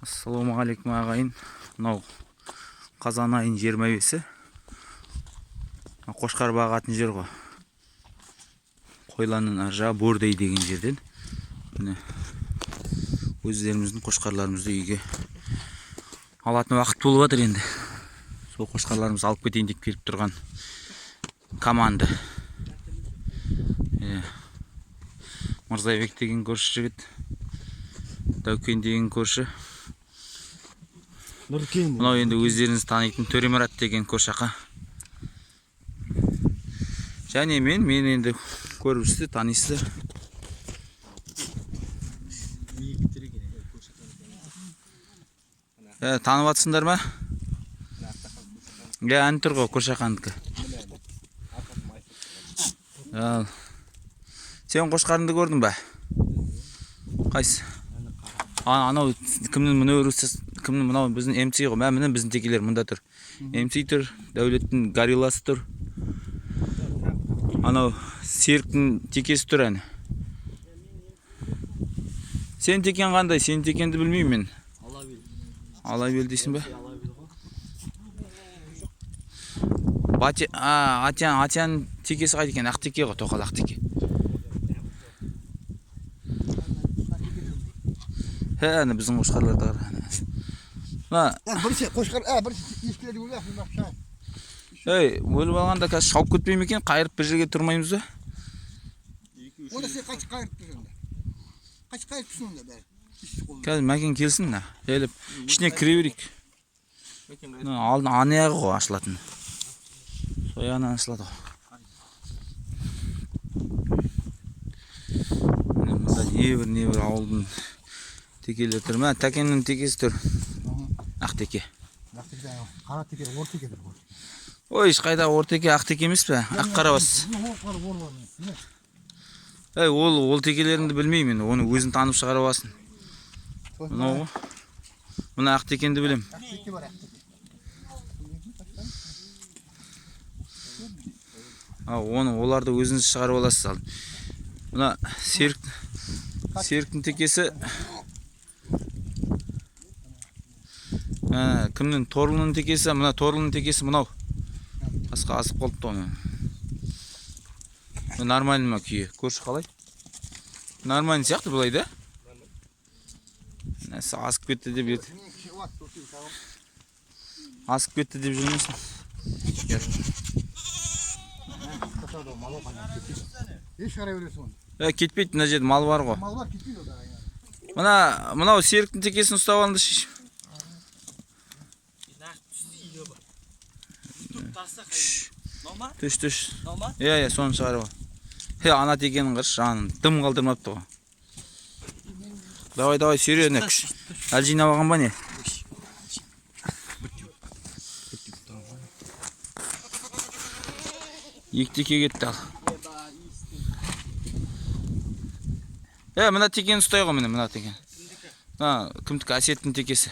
Ассалаумағалейкум ағайын. Мынау қазан айының 25-і. Қошқар бағатын жер ғой. Қойланның ар жағы Бордей деген жерден. Міне өздеріміздің қошқарларымызды үйге алатын уақыт болып жатыр енді. Сол қошқарларымыз алып кетейін деп келіп тұрған команда. Мырзабек деген көрші жігіт, Дәукен деген көрші. Мынау енді өздеріңіз танитын Төремұрат деген көрші ақа. Және мен енді көріпсізді танисыздар. Танып атсыңдар ма? Ән тұр ғой көрші ақандікі. Сен қошқарыңды көрдің бе? Қайсы? Анау кімнің мұны өрісіз, кімнің мұнау біздің МЦ ғой. Міне біздің текелер мұнда тұр. МЦ тұр, Дәулеттің горилласы тұр. Анау Серіктің текесі тұр әні. Сен текен қандай? Сен текенді білмеймін мен. Алабел дейсің бе? Атян текесі қайда екен? Ақ теке ғой, тоқал ақ теке. Әні біздің қошқарларды қара. Бірінші қошқар, бірінші ешкілерді өлі. Өліп алғанда қазір шауып кетпей ме екен? Қайырып бір жерге тұрмаймыз ба? Онда сен қайшы қайырып тұрсың да. Қайшы қайырып тұрсың да бәрі. Қазір мәкен келсін, еліп ішіне кіре берейік. Алдын анаяғы ғой ашылатын. Сояғынан ашылады ғой. Мұнда небір ауылдың текелер тұр. Мә, тәкеннің текесі тұр. Ақ теке. Қара теке, ор теке тұр. Ой, ешқайда ор теке, ақ теке емес пе? Ақ қарабас. Ол текелеріңді білмеймін. Оны өзін танып шығарып алсын. Мұны ақ текенді білем. Ақ теке бар, ақ теке. Оларды өзіңіз шығарып аласыз. Мұна Серіктің текесі. Кімнің? Торлының текесі. Мұна Торлының текесі мұнау. Басқа асып қолыпты оны. Нормальный ма күйі? Көрші қалай? Нормальный сияқты бұлай да? Асып кетті деп еді. Асып кетті деп жүрмесін. Еш қарай өресің оны? Кетпейді, мына жерде мал бар ғой. Мал бар, кетпейді ода. Мынау Серіктің текесін ұстап алынды шеш. Түш. Соны шығарып ал. Ана текенің қырш, жанын дым қалдырмапты ғой. Давай, сүйрені күш. Әл жинап алған ба не? Екі теке кетті ал. Мына текені ұстай ғой, мына текен. Кімдікі? Әсеттің текесі.